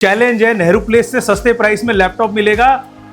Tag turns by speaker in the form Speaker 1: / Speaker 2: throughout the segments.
Speaker 1: Challenge है, Nehru place से सस्ते प्राइस में लैपटॉप मिलेगा।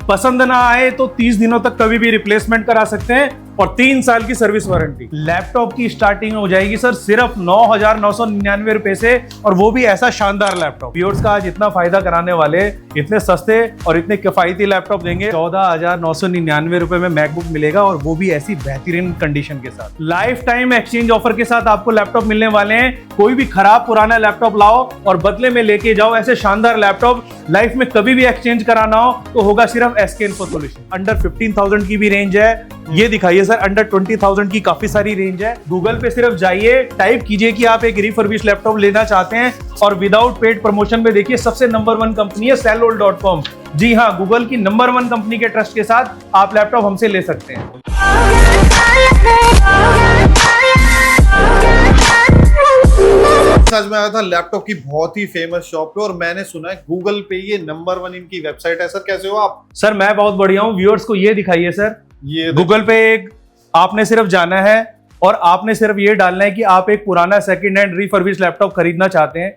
Speaker 1: पसंद ना आए तो 30 दिनों तक कभी भी रिप्लेसमेंट करा सकते हैं और 3 साल की सर्विस वारंटी। लैपटॉप की स्टार्टिंग हो जाएगी सर सिर्फ 9,999 रुपए से, और वो भी ऐसा शानदार लैपटॉप। व्यूअर्स का आज इतना फायदा कराने वाले, इतने सस्ते और इतने किफायती लैपटॉप देंगे। 14,999 रुपए में मैकबुक मिलेगा, और वो भी ऐसी बेहतरीन कंडीशन के साथ। लाइफ टाइम एक्सचेंज ऑफर के साथ आपको लैपटॉप मिलने वाले हैं। कोई भी खराब पुराना लैपटॉप लाओ और बदले में लेके जाओ ऐसे शानदार लैपटॉप। लाइफ में कभी भी एक्सचेंज कराना हो तो होगा सिर्फ SK इन्फो सॉल्यूशन। अंडर 15,000 की भी रेंज है, ये दिखाइए सर। अंडर 20,000 की काफी सारी रेंज है। गूगल पे सिर्फ जाइए, टाइप कीजिए कि आप एक रिफर्बिश लैपटॉप लेना चाहते हैं, और विदाउट पेड प्रमोशन में देखिए सबसे नंबर 1 कंपनी है sellol.com। जी हाँ, गूगल की नंबर 1 कंपनी के ट्रस्ट के साथ आप लैपटॉप हमसे ले सकते हैं।
Speaker 2: आज मैं आया था लैपटॉप की बहुत ही फेमस शॉप पे, और मैंने सुना है गूगल पे ये नंबर 1 इनकी वेबसाइट है। सर कैसे हो आप?
Speaker 1: सर मैं बहुत बढ़िया हूँ। व्यूअर्स को ये दिखाइए सर,
Speaker 2: ये
Speaker 1: गूगल पे एक आपने सिर्फ जाना है और आपने सिर्फ ये डालना है कि आप एक पुराना सेकंड हैंड रिफर्बिश लैपटॉप खरीदना चाहते हैं,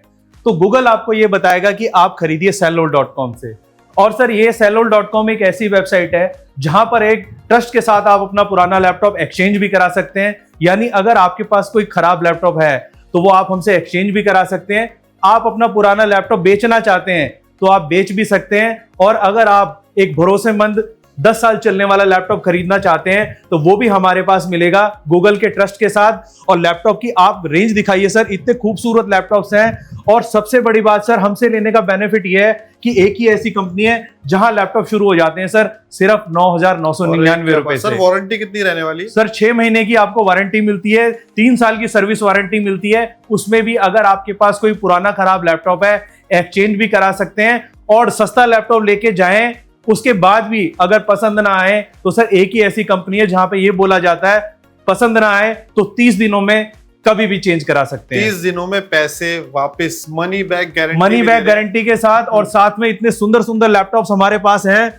Speaker 1: तो गूगल आपको ये बताएगा कि आप खरीदिए sellol.com से। और सर ये sellol.com एक ऐसी वेबसाइट है जहां पर एक ट्रस्ट के साथ आप अपना पुराना लैपटॉप एक्सचेंज भी करा सकते हैं। यानी अगर आपके पास कोई खराब लैपटॉप है तो वो आप हमसे एक्सचेंज भी करा सकते हैं। आप अपना पुराना लैपटॉप बेचना चाहते हैं तो आप बेच भी सकते हैं। और अगर आप एक भरोसेमंद 10 साल चलने वाला लैपटॉप खरीदना चाहते हैं तो वो भी हमारे पास मिलेगा गूगल के ट्रस्ट के साथ। और लैपटॉप की आप रेंज दिखाइए सर, इतने खूबसूरत लैपटॉप्स हैं। और सबसे बड़ी बात सर, हमसे लेने का बेनिफिट ये है कि एक ही ऐसी कंपनी है जहां लैपटॉप शुरू हो जाते हैं सर सिर्फ 9,999 रुपए से।
Speaker 2: सर वारंटी कितनी रहने वाली?
Speaker 1: सर 6 महीने की आपको वारंटी मिलती है, 3 साल की सर्विस वारंटी मिलती है। उसमें भी अगर आपके पास कोई पुराना खराब लैपटॉप है, एक्सचेंज भी करा सकते हैं। और सस्ता लैपटॉप लेके जाएं, उसके बाद भी अगर पसंद ना आए तो सर एक ही ऐसी कंपनी है जहां पे ये बोला जाता है पसंद ना आए तो 30 दिनों में कभी भी चेंज करा सकते हैं।
Speaker 2: 30 दिनों में पैसे वापस, मनी बैक
Speaker 1: गारंटी के साथ। और साथ में इतने सुंदर सुंदर लैपटॉप्स हमारे पास हैं।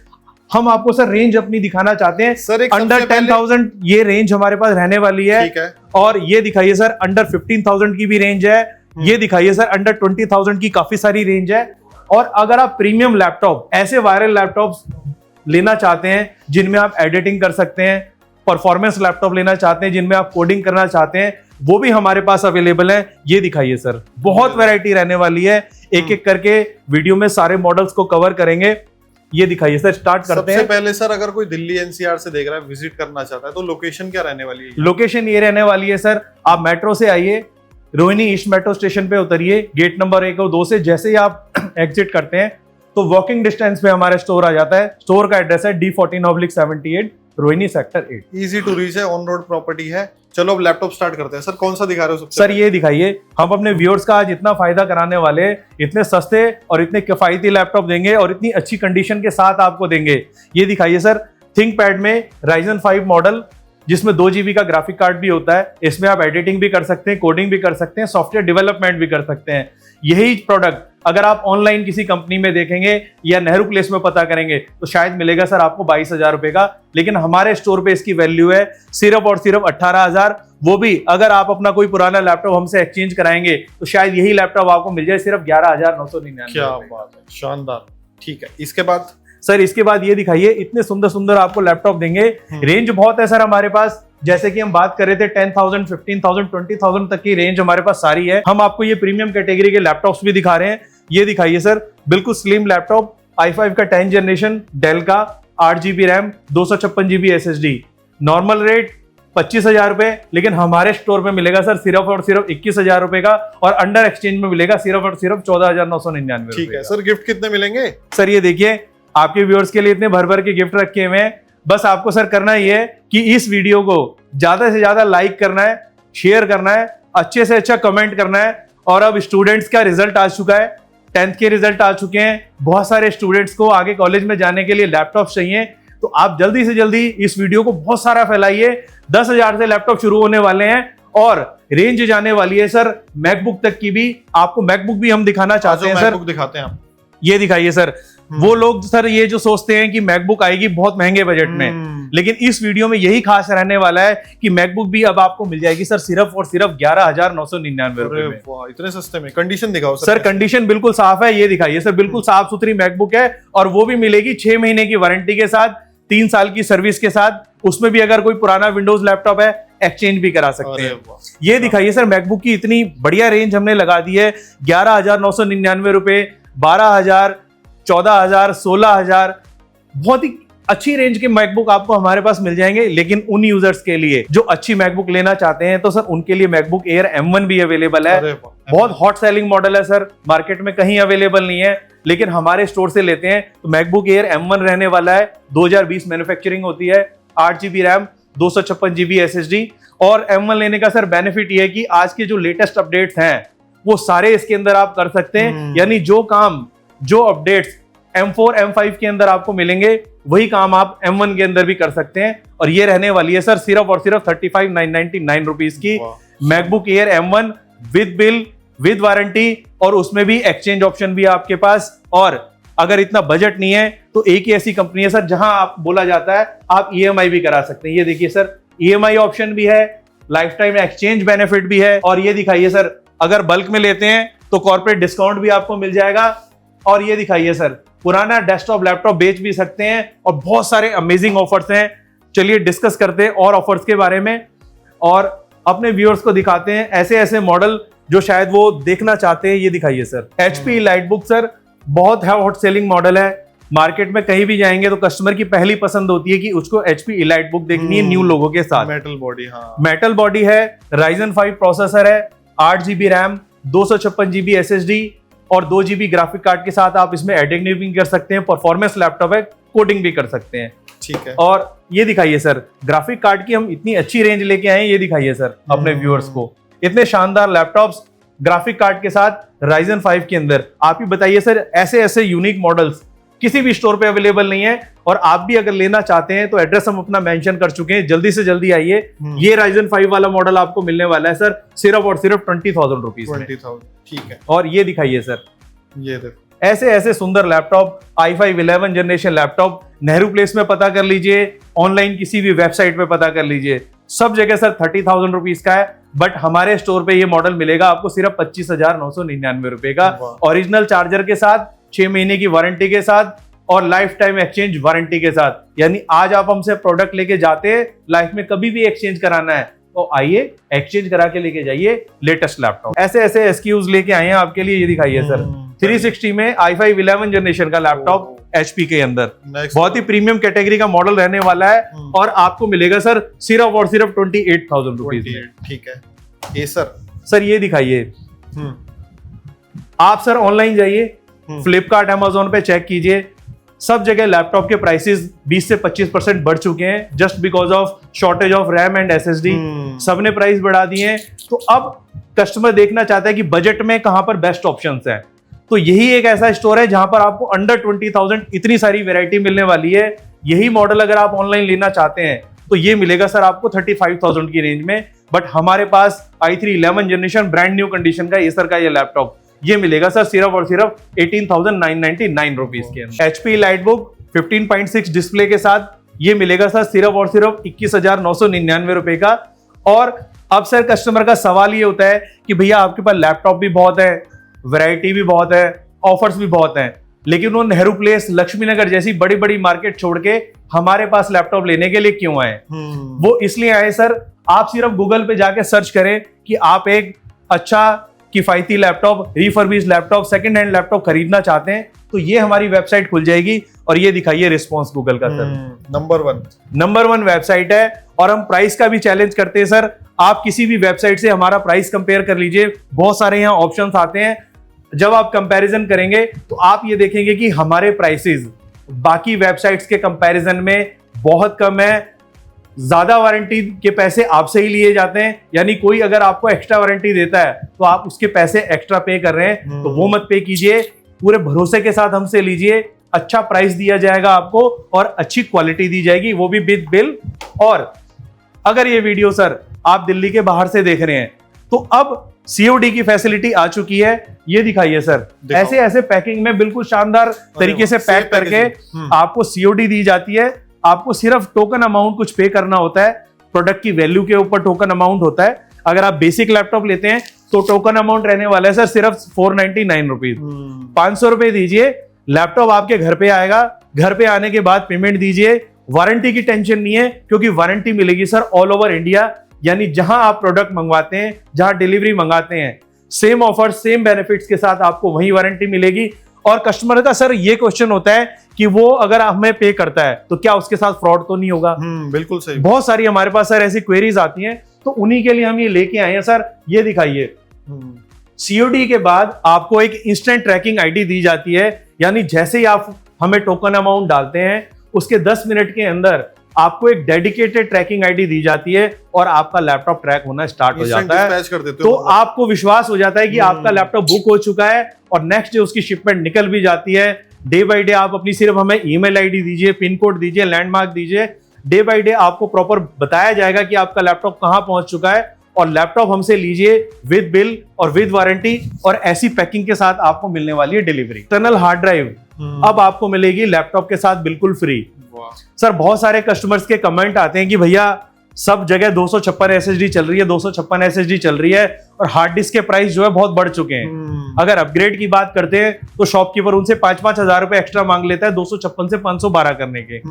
Speaker 1: हम आपको सर रेंज अपनी दिखाना चाहते हैं।
Speaker 2: सर
Speaker 1: अंडर 10,000 ये रेंज हमारे पास रहने वाली है।
Speaker 2: ठीक है।
Speaker 1: और ये दिखाइए सर, अंडर 15,000 की भी रेंज है। ये दिखाइए सर, अंडर 20,000 की काफी सारी रेंज है। और अगर आप प्रीमियम लैपटॉप, ऐसे वायरल लैपटॉप्स लेना चाहते हैं जिनमें आप एडिटिंग कर सकते हैं, परफॉर्मेंस लैपटॉप लेना चाहते हैं जिनमें आप कोडिंग करना चाहते हैं, वो भी हमारे पास अवेलेबल है। ये दिखाइए सर, बहुत वैरायटी रहने वाली है। एक एक करके वीडियो में सारे मॉडल्स को कवर करेंगे। ये दिखाइए सर, स्टार्ट करते हैं।
Speaker 2: सबसे पहले सर, अगर कोई दिल्ली NCR से देख रहा है, विजिट करना चाहता है, तो लोकेशन क्या रहने वाली है?
Speaker 1: लोकेशन ये रहने वाली है सर, आप मेट्रो से आइए, रोहिणी ईस्ट मेट्रो स्टेशन पे उतरिए, गेट नंबर 1 और 2 से। जैसे ही आप एग्जिट करते हैं तो वॉकिंग डिस्टेंस पे हमारा स्टोर आ जाता है। स्टोर का एड्रेस है D14/78 Rohini sector 8।
Speaker 2: Easy to reach है, ऑन रोड प्रॉपर्टी है। चलो अब लैपटॉप स्टार्ट करते हैं। सर कौन सा दिखा रहे हो सबसे?
Speaker 1: सर ये दिखाइए, हम अपने व्यूअर्स का आज इतना फायदा कराने वाले, इतने सस्ते और इतने किफायती लैपटॉप देंगे और इतनी अच्छी कंडीशन के साथ आपको देंगे। ये दिखाइए सर, थिंकपैड में Ryzen 5 मॉडल, जिसमें 2 GB का ग्राफिक कार्ड भी होता है। इसमें आप एडिटिंग भी कर सकते हैं, कोडिंग भी कर सकते हैं, सॉफ्टवेयर डेवलपमेंट भी कर सकते हैं। यही प्रोडक्ट अगर आप ऑनलाइन किसी कंपनी में देखेंगे या नेहरू प्लेस में पता करेंगे तो शायद मिलेगा सर आपको 22,000 रुपए का, लेकिन हमारे स्टोर पे इसकी वैल्यू है सिर्फ और सिर्फ 18,000। वो भी अगर आप अपना कोई पुराना लैपटॉप हमसे एक्सचेंज कराएंगे तो शायद यही लैपटॉप आपको मिल जाए सिर्फ 11,999।
Speaker 2: क्या बात है, शानदार। ठीक है, इसके बाद
Speaker 1: सर, इसके बाद ये दिखाइए, इतने सुंदर सुंदर आपको लैपटॉप देंगे। रेंज बहुत है सर हमारे पास, जैसे कि हम बात कर रहे थे 10,000, 15,000, 20,000 तक की रेंज हमारे पास सारी है। हम आपको ये प्रीमियम कैटेगरी के लैपटॉप्स भी दिखा रहे हैं। ये दिखाइए सर, बिल्कुल स्लिम लैपटॉप, i5 का 10th जनरेशन, डेल का, 8 GB RAM, 256 GB SSD। Normal rate 25,000 रुपए, लेकिन हमारे स्टोर में मिलेगा सर सिर्फ और सिर्फ 21,000 रुपए का। और अंडर एक्सचेंज में मिलेगा सिर्फ और सिर्फ 14,999।
Speaker 2: ठीक है सर, गिफ्ट कितने मिलेंगे?
Speaker 1: सर ये देखिए, आपके व्यूअर्स के लिए इतने भर भर के गिफ्ट रखे हुए हैं। बस आपको सर करना ये है कि इस वीडियो को ज्यादा से ज्यादा लाइक करना है, शेयर करना है, अच्छे से अच्छा कमेंट करना है। और अब स्टूडेंट्स का रिजल्ट आ चुका है, 10th के रिजल्ट आ चुके हैं। बहुत सारे स्टूडेंट्स को आगे कॉलेज में जाने के लिए लैपटॉप चाहिए, तो आप जल्दी से जल्दी इस वीडियो को बहुत सारा फैलाइए। 10,000 से लैपटॉप शुरू होने वाले हैं और रेंज जाने वाली है सर मैकबुक तक की भी। आपको मैकबुक भी हम दिखाना चाहते हैं सर।
Speaker 2: मैकबुक दिखाते हैं आप।
Speaker 1: ये दिखाइए सर। वो लोग सर ये जो सोचते हैं कि मैकबुक आएगी बहुत महंगे बजट में, लेकिन इस वीडियो में यही खास रहने वाला है कि मैकबुक भी अब आपको मिल जाएगी सर सिर्फ और सिर्फ 11,999 रुपए में।
Speaker 2: वाह, इतने सस्ते में। कंडीशन दिखाओ
Speaker 1: सर कंडीशन बिल्कुल साफ है, ये दिखाइए सर, बिल्कुल साफ सुथरी मैकबुक है और वो भी मिलेगी 6 महीने की वारंटी के साथ, 3 साल की सर्विस के साथ। उसमें भी अगर कोई पुराना विंडोज लैपटॉप है एक्सचेंज भी करा सकते हैं। ये दिखाइए सर, मैकबुक की इतनी बढ़िया रेंज हमने लगा दी है। 11,999 रुपए, 12,000, 14,000, 16,000, बहुत ही अच्छी रेंज के मैकबुक आपको हमारे पास मिल जाएंगे। लेकिन उन यूजर्स के लिए जो अच्छी मैकबुक लेना चाहते हैं तो सर उनके लिए मैकबुक एयर M1 भी अवेलेबल है। बहुत हॉट सेलिंग मॉडल है सर, मार्केट में कहीं अवेलेबल नहीं है, लेकिन हमारे स्टोर से लेते हैं तो मैकबुक एयर M1 रहने वाला है। 2020 मैन्युफैक्चरिंग होती है, 8 GB रैम, 256 GB SSD। और M1 लेने का सर बेनिफिट ये है कि आज के जो लेटेस्ट अपडेट्स हैं वो सारे इसके अंदर आप कर सकते हैं। यानी जो काम, जो अपडेट्स M4 M5 के अंदर आपको मिलेंगे वही काम आप M1 के अंदर भी कर सकते हैं। और ये रहने वाली है सर सिर्फ और सिर्फ 35,999 रुपीज की MacBook air M1 with bill, with warranty, और उसमें भी एक्सचेंज ऑप्शन भी है आपके पास। और अगर इतना बजट नहीं है तो एक ही ऐसी कंपनी है सर जहां आप बोला जाता है आप EMI भी करा सकते हैं। ये देखिए सर, EMI ऑप्शन भी है, लाइफ टाइम एक्सचेंज बेनिफिट भी है। और ये दिखाइए सर, अगर बल्क में लेते हैं तो कॉर्पोरेट डिस्काउंट भी आपको मिल जाएगा। और ये दिखाइए सर, पुराना डेस्कटॉप लैपटॉप बेच भी सकते हैं और बहुत सारे अमेजिंग ऑफर्स हैं। चलिए डिस्कस करते हैं और ऑफर्स के बारे में और अपने व्यूअर्स को दिखाते हैं ऐसे ऐसे मॉडल जो शायद वो देखना चाहते हैं। ये दिखाइए सर, HP EliteBook सर, बहुत हॉट सेलिंग मॉडल है। मार्केट में कहीं भी जाएंगे तो कस्टमर की पहली पसंद होती है कि उसको HP EliteBook देखनी है न्यू लोगो के साथ।
Speaker 2: मेटल बॉडी, हाँ,
Speaker 1: मेटल बॉडी है, Ryzen 5 प्रोसेसर है, 8 GB रैम, 256 GB SSD और 2 GB ग्राफिक कार्ड के साथ आप इसमें एडिटिंग भी कर सकते हैं। परफॉर्मेंस लैपटॉप है, कोडिंग भी कर सकते हैं।
Speaker 2: ठीक है।
Speaker 1: और ये दिखाइए सर, ग्राफिक कार्ड की हम इतनी अच्छी रेंज लेके आए हैं। ये दिखाइए सर अपने व्यूअर्स को, इतने शानदार लैपटॉप्स ग्राफिक कार्ड के साथ Ryzen 5 के अंदर। आप ही बताइए सर, ऐसे ऐसे यूनिक मॉडल्स किसी भी स्टोर पे अवेलेबल नहीं है। और आप भी अगर लेना चाहते हैं तो एड्रेस हम अपना मेंशन कर चुके हैं, जल्दी से जल्दी आइए। ये Ryzen 5 वाला मॉडल आपको मिलने वाला है सर सिर्फ और सिर्फ 20,000 रुपीज में।
Speaker 2: 20,000, ठीक है।
Speaker 1: और ये दिखाइए सर,
Speaker 2: ये देखो
Speaker 1: ऐसे ऐसे सुंदर laptop, i5 11 generation laptop, Nehru place में पता कर लीजिए, ऑनलाइन किसी भी वेबसाइट पे पता कर लीजिए, सब जगह सर 30,000 रुपीज का है। बट हमारे स्टोर पे ये मॉडल मिलेगा आपको सिर्फ 25,999 रुपए का, ओरिजिनल चार्जर के साथ, 6 महीने की वारंटी के साथ और लाइफ टाइम एक्सचेंज वारंटी के साथ। यानी आज आप हमसे प्रोडक्ट लेके जाते हैं, लाइफ में कभी भी एक्सचेंज कराना है तो आइए एक्सचेंज करा के लेके जाइए लेटेस्ट लैपटॉप। ऐसे ऐसे SKUs लेके आए हैं आपके लिए। ये दिखाइए सर, 360 में i5 11 जनरेशन का लैपटॉप HP के अंदर, बहुत ही प्रीमियम कैटेगरी का मॉडल रहने वाला है और आपको मिलेगा सर सिर्फ और सिर्फ 28,000 रुपीज में।
Speaker 2: ठीक है। ये सर
Speaker 1: ये दिखाइए, आप सर ऑनलाइन जाइए, फ्लिपकार्ट Amazon पे चेक कीजिए, सब जगह लैपटॉप के प्राइसेस 20 से 25% बढ़ चुके हैं just because of shortage of RAM and SSD। सबने प्राइस बढ़ा दिए हैं, तो अब कस्टमर देखना चाहता है कि बजट में कहां पर बेस्ट ऑप्शंस हैं। तो यही एक ऐसा स्टोर है जहां पर आपको अंडर 20,000 इतनी सारी वैरायटी मिलने वाली है। यही मॉडल अगर आप ऑनलाइन लेना चाहते हैं तो ये मिलेगा सर आपको 35,000 की रेंज में। बट हमारे पास i3 11 generation brand new condition का एसर का ये लैपटॉप, ये मिलेगा सर सिर्फ और सिर्फ 18,999 रुपीज के अंदर। HP EliteBook 15.6 डिस्प्ले के साथ ये मिलेगा सर सिर्फ और सिर्फ 21,999 रुपए का। और अब सर कस्टमर का सवाल ये होता है कि भैया आपके पास लैपटॉप भी बहुत है, वैरायटी भी बहुत है, ऑफर्स भी बहुत हैं, लेकिन वो नेहरू प्लेस, लक्ष्मी नगर जैसी बड़ी बड़ी मार्केट छोड़ के हमारे पास लैपटॉप लेने के लिए क्यों आए? वो इसलिए आए सर, आप सिर्फ गूगल पे जाके सर्च करें कि आप एक अच्छा किफायती laptop, refurbish laptop, second hand laptop खरीदना चाहते हैं तो ये हमारी वेबसाइट खुल जाएगी। और ये दिखाइए रिस्पॉन्स गूगल का सर, नंबर वन वेबसाइट है। और हम प्राइस का भी चैलेंज करते हैं सर, आप किसी भी वेबसाइट से हमारा प्राइस कंपेयर कर लीजिए, बहुत सारे यहाँ ऑप्शंस आते हैं। जब आप कंपैरिजन करेंगे तो आप ये देखेंगे कि हमारे प्राइसेस बाकी वेबसाइट्स के कंपैरिजन में बहुत कम है। ज्यादा वारंटी के पैसे आपसे ही लिए जाते हैं, यानी कोई अगर आपको एक्स्ट्रा वारंटी देता है तो आप उसके पैसे एक्स्ट्रा पे कर रहे हैं, तो वो मत पे कीजिए, पूरे भरोसे के साथ हमसे लीजिए। अच्छा प्राइस दिया जाएगा आपको और अच्छी क्वालिटी दी जाएगी, वो भी विद बिल। और अगर ये वीडियो सर आप दिल्ली के बाहर से देख रहे हैं तो अब सीओडी की फैसिलिटी आ चुकी है। ये दिखाइए सर,
Speaker 2: दिखाओ।
Speaker 1: ऐसे ऐसे पैकिंग में बिल्कुल शानदार तरीके से
Speaker 2: सेफ
Speaker 1: पैक करके
Speaker 2: पैकेजिंग।
Speaker 1: आपको सीओडी दी जाती है। आपको सिर्फ टोकन अमाउंट कुछ पे करना होता है, प्रोडक्ट की वैल्यू के ऊपर टोकन अमाउंट होता है। अगर आप बेसिक लैपटॉप लेते हैं तो टोकन अमाउंट रहने वाला है सर सिर्फ 499 रुपीज। 500 रुपए दीजिए, लैपटॉप आपके घर पे आएगा। घर पे आने के बाद पेमेंट दीजिए। वारंटी की टेंशन नहीं है, क्योंकि वारंटी मिलेगी सर ऑल ओवर इंडिया। यानी जहां आप प्रोडक्ट मंगवाते हैं, जहां डिलीवरी मंगाते हैं, सेम ऑफर सेम बेनिफिट्स के साथ आपको वही वारंटी मिलेगी। और कस्टमर का सर ये क्वेश्चन होता है कि वो अगर हमें पे करता है तो क्या उसके साथ फ्रॉड तो नहीं होगा।
Speaker 2: बिल्कुल सही।
Speaker 1: बहुत सारी हमारे पास सर ऐसी क्वेरीज आती हैं, तो उन्हीं के लिए हम ये लेके आए हैं सर। ये दिखाइए, सीओडी के बाद आपको एक इंस्टेंट ट्रैकिंग आईडी दी जाती है। यानी जैसे ही आप हमें टोकन अमाउंट डालते हैं, उसके 10 मिनट के अंदर आपको एक डेडिकेटेड ट्रैकिंग आईडी दी जाती है और आपका लैपटॉप ट्रैक होना स्टार्ट हो जाता है। तो आपको विश्वास हो जाता है कि आपका लैपटॉप बुक हो चुका है और नेक्स्ट डे उसकी शिपमेंट निकल भी जाती है। डे बाय डे आप अपनी सिर्फ हमें ईमेल आईडी दीजिए, पिन कोड दीजिए, लैंडमार्क दीजिए। डे बाय डे आपको प्रॉपर बताया जाएगा कि आपका लैपटॉप कहां पहुंच चुका है। और लैपटॉप हमसे लीजिए विद बिल और विद वारंटी, और ऐसी पैकिंग के साथ आपको मिलने वाली है डिलीवरी। इंटरनल हार्ड ड्राइव अब आपको मिलेगी लैपटॉप के साथ बिल्कुल फ्री। सर बहुत सारे कस्टमर्स के कमेंट आते हैं कि भैया सब जगह 256 एसएसडी चल रही है, 256 एसएसडी चल रही है, और हार्ड डिस्क के प्राइस जो है बहुत बढ़ चुके हैं। अगर अपग्रेड की बात करते हैं तो शॉपकीपर उनसे 5-5 हजार रुपए एक्स्ट्रा मांग लेता है 256 से 512 करने के।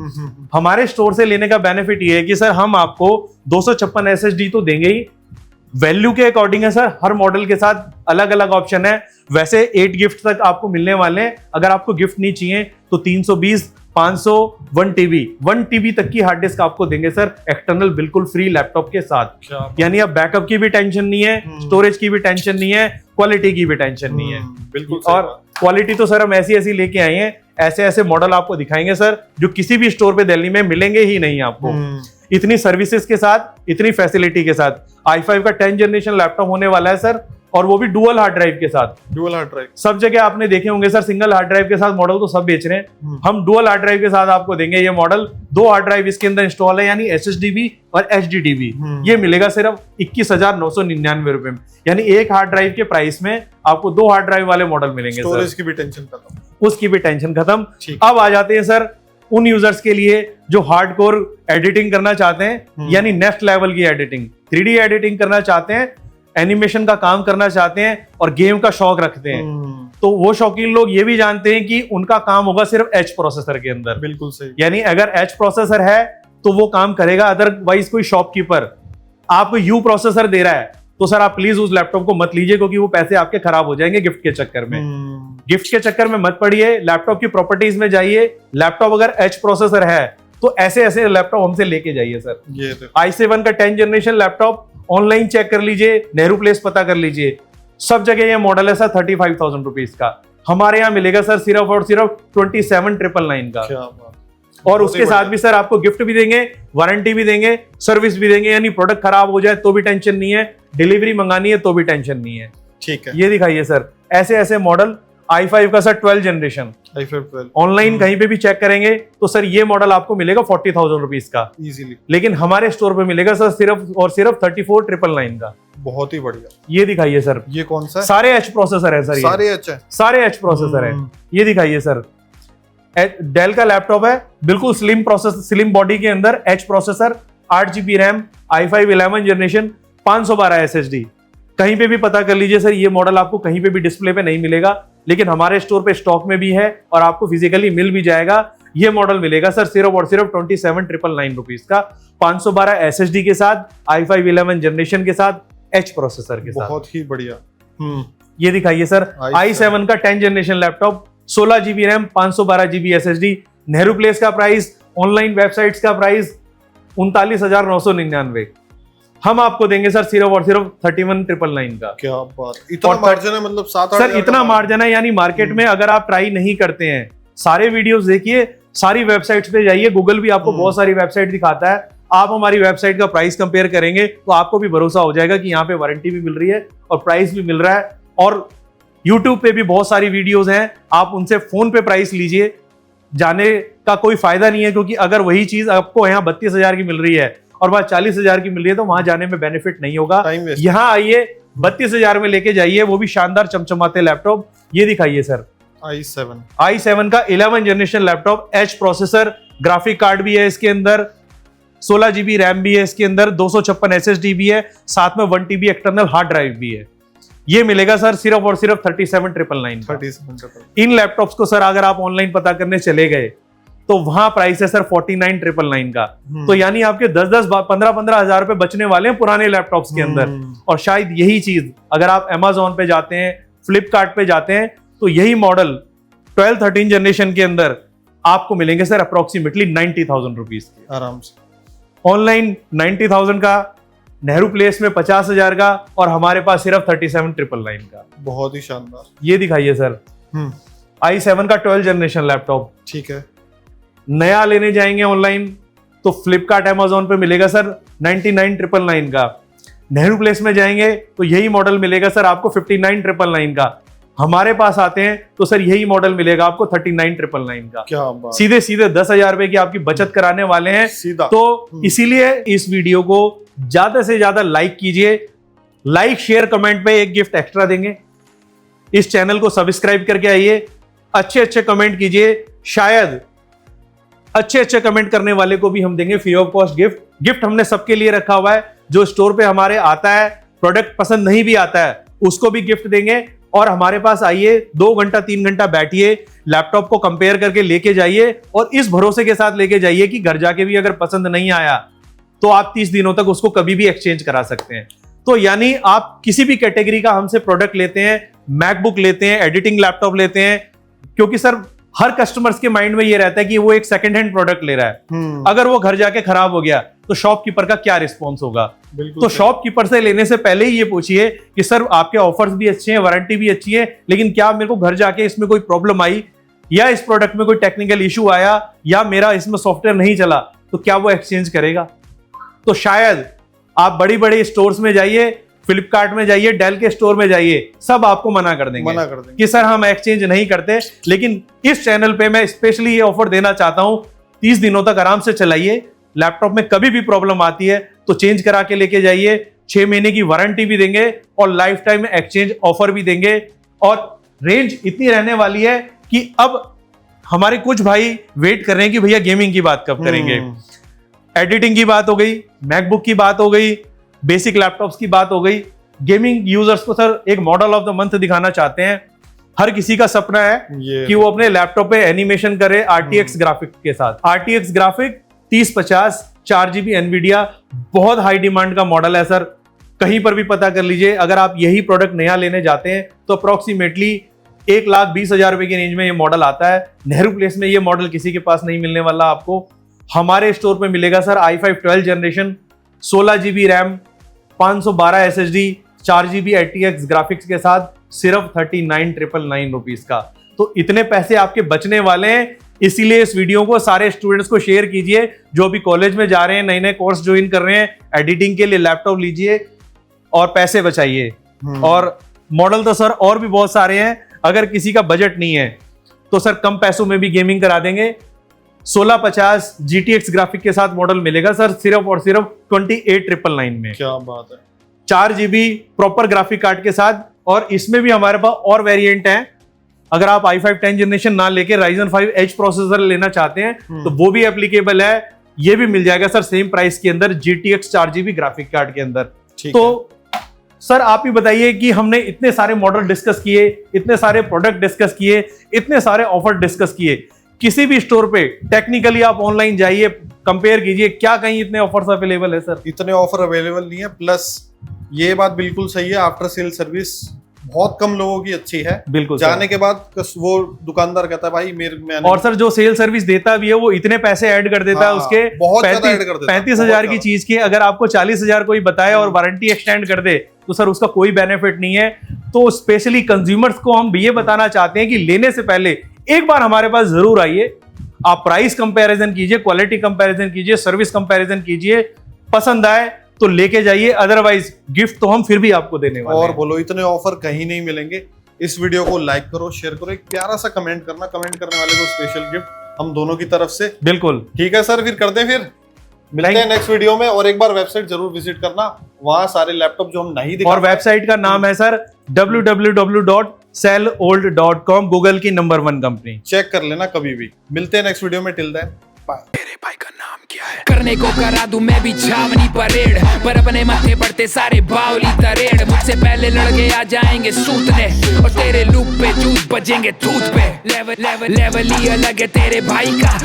Speaker 1: हमारे स्टोर से लेने का बेनिफिट ये है कि सर हम आपको 256 एसएसडी तो देंगे ही, वैल्यू के अकॉर्डिंग है सर। हर मॉडल के साथ अलग अलग ऑप्शन है। वैसे 8 गिफ्ट तक आपको मिलने वाले हैं। अगर आपको गिफ्ट नहीं चाहिए तो 320, 500, 1 TB तक की हार्ड डिस्क आपको देंगे सर एक्सटर्नल बिल्कुल फ्री लैपटॉप के साथ। यानी अब बैकअप की भी टेंशन नहीं है, स्टोरेज की भी टेंशन नहीं है, क्वालिटी की भी टेंशन नहीं है।
Speaker 2: बिल्कुल।
Speaker 1: और क्वालिटी तो सर हम ऐसी ऐसी लेके आए हैं, ऐसे ऐसे मॉडल आपको दिखाएंगे सर जो किसी भी स्टोर पे दिल्ली में मिलेंगे ही नहीं आपको। इतनी सर्विसेज के साथ, इतनी फैसिलिटी के साथ। i5 का 10 जनरेशन लैपटॉप होने वाला है सर, और वो भी डुअल हार्ड ड्राइव के साथ।
Speaker 2: डुअल हार्ड ड्राइव
Speaker 1: सब जगह आपने देखे होंगे सर, सिंगल हार्ड ड्राइव के साथ मॉडल तो सब बेच रहे हैं। हम डुअल हार्ड ड्राइव के साथ आपको देंगे ये मॉडल। 2 हार्ड ड्राइव इसके अंदर इंस्टॉल है, यानी SSD भी और HDD भी। ये मिलेगा सिर्फ 21,999 रुपए में। यानी एक हार्ड ड्राइव के प्राइस में आपको 2 हार्ड ड्राइव वाले मॉडल मिलेंगे।
Speaker 2: स्टोरेज की भी टेंशन खत्म,
Speaker 1: उसकी भी टेंशन खत्म। अब आ जाते हैं सर उन यूजर्स के लिए जो हार्डकोर एडिटिंग करना चाहते हैं, यानी नेक्स्ट लेवल की एडिटिंग, 3D एडिटिंग करना चाहते हैं, एनिमेशन का काम करना चाहते हैं और गेम का शौक रखते हैं। तो वो शौकीन लोग ये भी जानते हैं कि उनका काम होगा सिर्फ H प्रोसेसर के अंदर।
Speaker 2: बिल्कुल सही।
Speaker 1: यानी अगर H प्रोसेसर है तो वो काम करेगा, अदरवाइज कोई शॉपकीपर आपको U प्रोसेसर दे रहा है तो सर आप प्लीज उस लैपटॉप को मत लीजिए, क्योंकि वो पैसे आपके खराब हो जाएंगे गिफ्ट के चक्कर में। गिफ्ट के चक्कर में मत पड़िए, लैपटॉप की प्रॉपर्टीज में जाइए। लैपटॉप अगर H प्रोसेसर है तो ऐसे ऐसे लैपटॉप हमसे लेके जाइए सर।
Speaker 2: ये
Speaker 1: i7 का 10 जनरेशन लैपटॉप ऑनलाइन चेक कर लीजिए, नेहरू प्लेस पता कर लीजिए, सब जगह ये मॉडल है सर 35,000 रुपीज का। हमारे यहाँ मिलेगा सर सिर्फ और सिर्फ 27,999 का।
Speaker 2: क्या बात।
Speaker 1: और उसके साथ भी सर आपको गिफ्ट भी देंगे, वारंटी भी देंगे, सर्विस भी देंगे। यानी प्रोडक्ट खराब हो जाए तो भी टेंशन नहीं है, डिलीवरी मंगानी है तो भी टेंशन नहीं है।
Speaker 2: ठीक है।
Speaker 1: ये दिखाइए सर ऐसे ऐसे मॉडल। i5 का सर 12 जनरेशन ऑनलाइन कहीं पे भी चेक करेंगे तो सर ये मॉडल आपको मिलेगा 40,000 रुपीज का
Speaker 2: इजीली,
Speaker 1: लेकिन हमारे स्टोर पे मिलेगा सर सिर्फ और सिर्फ 34,999 का।
Speaker 2: बहुत ही बढ़िया।
Speaker 1: ये दिखाइए सर,
Speaker 2: ये कौन सा है?
Speaker 1: सारे H प्रोसेसर है सर,
Speaker 2: सारे H है,
Speaker 1: सारे H प्रोसेसर है। ये दिखाइए सर, डेल का लैपटॉप है, बिल्कुल स्लिम प्रोसेसर, स्लिम बॉडी के अंदर H processor, 8GB RAM, i5 11 generation, 512 SSD। कहीं पे भी पता कर लीजिए सर, ये मॉडल आपको कहीं पे भी डिस्प्ले पे नहीं मिलेगा, लेकिन हमारे स्टोर पे स्टॉक में भी है और आपको फिजिकली मिल भी जाएगा। ये मॉडल मिलेगा सर सिर्फ और सिर्फ 27,999 रुपीज का, 512 SSD के साथ, i5 11 जनरेशन के साथ, H प्रोसेसर के साथ।
Speaker 2: बहुत ही बढ़िया।
Speaker 1: ये दिखाइए सर i7 का 10 generation laptop, 16GB RAM, 512GB SSD। Nehru place का प्राइस, ऑनलाइन वेबसाइट्स का प्राइस 39,999। हम आपको देंगे सर सिर्फ और सिर्फ 31,999 का।
Speaker 2: क्या बात, इतना मार्जिन है, मतलब 7-8
Speaker 1: सर इतना मार्जिन है। यानी मार्केट में अगर आप ट्राई नहीं करते हैं, सारे वीडियोस देखिए, सारी वेबसाइट्स पे जाइए, गूगल भी आपको बहुत सारी वेबसाइट दिखाता है। आप हमारी वेबसाइट का प्राइस कंपेयर करेंगे तो आपको भी भरोसा हो जाएगा कि यहाँ पे वारंटी भी मिल रही है और प्राइस भी मिल रहा है। और यूट्यूब पे भी बहुत सारी वीडियोस हैं, आप उनसे फोन पे प्राइस लीजिए, जाने का कोई फायदा नहीं है, क्योंकि अगर वही चीज आपको यहाँ 32,000 की मिल रही है और वहां 40,000 की मिल रही है तो वहां जाने में बेनिफिट नहीं होगा। यहाँ आइए, 32,000 में लेके जाइए, वो भी शानदार चमचमाते लैपटॉप। ये दिखाइए सर, i7 का 11 generation laptop, H processor, graphic card भी है इसके अंदर, 16 GB रैम भी है इसके अंदर, 256 SSD भी है, साथ में 1 TB एक्सटर्नल हार्ड ड्राइव भी है। ये मिलेगा सर सिर्फ और सिर्फ 37,999। इन लैपटॉप्स को सर अगर आप ऑनलाइन पता करने चले गए तो वहां प्राइस है सर 49,999 का। तो यानी आपके 10-10 15-15 हजार रुपए बचने वाले हैं पुराने लैपटॉप्स के अंदर। और शायद यही चीज अगर आप Amazon पे जाते हैं, फ्लिपकार्ट पे जाते हैं, तो यही मॉडल 12-13 जनरेशन के अंदर आपको मिलेंगे सर अप्रोक्सीमेटली 90,000 रुपीज के
Speaker 2: आराम से।
Speaker 1: ऑनलाइन 90,000 का, नेहरू प्लेस में 50,000 का, और हमारे पास सिर्फ 37,999 का।
Speaker 2: बहुत ही शानदार।
Speaker 1: ये दिखाइए सर, i7 का 12 जनरेशन लैपटॉप।
Speaker 2: ठीक है।
Speaker 1: नया लेने जाएंगे ऑनलाइन तो फ्लिपकार्ट Amazon पे मिलेगा सर 99,999 का। नेहरू प्लेस में जाएंगे तो यही मॉडल मिलेगा सर आपको 59,999 का। हमारे पास आते हैं तो सर यही मॉडल मिलेगा आपको 39,999 का।
Speaker 2: क्या बात।
Speaker 1: सीधे सीधे 10,000 रुपए की आपकी बचत कराने वाले हैं
Speaker 2: सीधा।
Speaker 1: तो इसीलिए इस वीडियो को ज्यादा से ज्यादा लाइक कीजिए। लाइक शेयर कमेंट पे एक गिफ्ट एक्स्ट्रा देंगे। इस चैनल को सब्सक्राइब करके आइए, अच्छे अच्छे कमेंट कीजिए, शायद अच्छे अच्छे कमेंट करने वाले को भी हम देंगे free of cost gift. Gift हमने सबके लिए रखा हुआ है। जो स्टोर पे हमारे आता है, प्रोडक्ट पसंद नहीं भी आता है, उसको भी गिफ्ट देंगे। और हमारे पास आइए, 2 घंटा 3 घंटा बैठिए, लैपटॉप को कंपेयर करके लेके जाइए, और इस भरोसे के साथ लेके जाइए कि घर जाके भी अगर पसंद नहीं आया तो आप 30 दिनों तक उसको कभी भी एक्सचेंज करा सकते हैं। तो यानी आप किसी भी कैटेगरी का हमसे प्रोडक्ट लेते हैं, मैकबुक लेते हैं, एडिटिंग लैपटॉप लेते हैं, क्योंकि सर हर कस्टमर्स के माइंड में ये रहता है कि वो एक सेकंड हैंड प्रोडक्ट ले रहा है। अगर वो घर जाके खराब हो गया तो शॉपकीपर का क्या रिस्पॉन्स होगा। तो शॉपकीपर से लेने से पहले ही ये पूछिए कि सर आपके ऑफर्स भी अच्छे हैं, वारंटी भी अच्छी है, लेकिन क्या मेरे को घर जाके इसमें कोई प्रॉब्लम आई, या इस प्रोडक्ट में कोई टेक्निकल इशू आया, या मेरा इसमें सॉफ्टवेयर नहीं चला, तो क्या वो एक्सचेंज करेगा। तो शायद आप बड़ी बड़ी स्टोर्स में जाइए, फ्लिपकार्ट में जाइए, डेल के स्टोर में जाइए, सब आपको मना कर देंगे कि सर हम एक्सचेंज नहीं करते। लेकिन इस चैनल पे मैं स्पेशली ये ऑफर देना चाहता हूं, 30 दिनों तक आराम से चलाइए। लैपटॉप में कभी भी प्रॉब्लम आती है तो चेंज करा के लेके जाइए, 6 महीने की वारंटी भी देंगे और लाइफ टाइम एक्सचेंज ऑफर भी देंगे। और रेंज इतनी रहने वाली है कि अब हमारे कुछ भाई वेट कर रहे हैं कि भैया गेमिंग की बात कब करेंगे। एडिटिंग की बात हो गई, मैकबुक की बात हो गई, बेसिक लैपटॉप्स की बात हो गई। गेमिंग यूजर्स को सर एक मॉडल ऑफ द मंथ दिखाना चाहते हैं। हर किसी का सपना है कि वो अपने लैपटॉप पे एनिमेशन करे RTX ग्राफिक के साथ। RTX ग्राफिक 3050 4GB एनवीडिया, बहुत हाई डिमांड का मॉडल है सर। कहीं पर भी पता कर लीजिए, अगर आप यही प्रोडक्ट नया लेने जाते हैं तो अप्रोक्सीमेटली 1,20,000 रुपए की रेंज में ये मॉडल आता है। नेहरू प्लेस में ये मॉडल किसी के पास नहीं मिलने वाला आपको। हमारे स्टोर पे मिलेगा sir i5 12 generation, 16GB RAM, 512 SSD, 4GB RTX graphics के साथ सिर्फ 39,999 रुपीज का। तो इतने पैसे आपके बचने वाले हैं। इसीलिए इस वीडियो को सारे स्टूडेंट्स को शेयर कीजिए, जो भी कॉलेज में जा रहे हैं, नए नए कोर्स ज्वाइन कर रहे हैं, एडिटिंग के लिए लैपटॉप लीजिए और पैसे बचाइए। और मॉडल तो सर और भी बहुत सारे हैं। अगर किसी का बजट नहीं है तो सर कम पैसों में भी गेमिंग करा देंगे। 1650 GTX ग्राफिक के साथ मॉडल मिलेगा सर सिर्फ और सिर्फ 28,999 में।
Speaker 2: क्या बात है।
Speaker 1: 4GB प्रॉपर ग्राफिक कार्ड के साथ। और इसमें भी हमारे पास और वेरिएंट हैं। अगर आप i5 10 जनरेशन ना लेके Ryzen 5 H प्रोसेसर लेना चाहते हैं तो वो भी एप्लीकेबल है। ये भी मिल जाएगा सर सेम प्राइस के अंदर, GTX 4GB ग्राफिक कार्ड के अंदर। तो सर आप ही बताइए कि हमने इतने सारे मॉडल डिस्कस किए, इतने सारे प्रोडक्ट डिस्कस किए, इतने सारे ऑफर डिस्कस किए, किसी भी स्टोर पे टेक्निकली आप ऑनलाइन जाइए, कंपेयर कीजिए, क्या कहीं इतने ऑफर्स अवेलेबल है सर?
Speaker 2: इतने ऑफर अवेलेबल नहीं है। प्लस ये बात बिल्कुल सही है, आफ्टर सेल सर्विस बहुत कम लोगों की अच्छी है।
Speaker 1: बिल्कुल
Speaker 2: जाने के बाद वो दुकानदार कहता है भाई मैंने।
Speaker 1: और सर जो सेल सर्विस देता भी है वो इतने पैसे ऐड कर देता है उसके, 35,000 की चीज के अगर आपको 40,000 कोई बताए और वारंटी एक्सटेंड कर दे तो सर उसका कोई बेनिफिट नहीं है। तो स्पेशली कंज्यूमर्स को हम ये बताना चाहते हैं कि लेने से पहले एक बार हमारे पास जरूर आइए। आप प्राइस कंपैरिजन कीजिए, क्वालिटी कंपैरिजन कीजिए, सर्विस कंपैरिजन कीजिए, पसंद आए तो लेके जाइए, अदरवाइज गिफ्ट तो हम फिर भी आपको देने वाले हैं।
Speaker 2: और बोलो इतने ऑफर कहीं नहीं मिलेंगे। इस वीडियो को लाइक करो, शेयर करो, एक प्यारा सा कमेंट करना, कमेंट करने वाले को स्पेशल गिफ्ट हम दोनों की तरफ से।
Speaker 1: बिल्कुल
Speaker 2: ठीक है सर, फिर करते हैं फिर मिलते हैं नेक्स्ट वीडियो में। और एक बार वेबसाइट जरूर विजिट करना, वहां सारे लैपटॉप जो हम नहीं दिखा
Speaker 1: और वेबसाइट का नाम है सर www.sellold.com, गूगल की नंबर 1 कंपनी।
Speaker 2: चेक कर लेना कभी भी। मिलते हैं नेक्स्ट वीडियो में, टिल देन बाय।
Speaker 3: तेरे भाई का नाम क्या है? करने को करा दूं मैं भी छावनी परेड, पर अपने माथे पड़ते सारे बावली तरेड़। मुझसे पहले लड़के आ जाएंगे सूतने, और तेरे लूप पे जूत बजेंगे थूत पे। लेवल ही अलग है तेरे भाई का,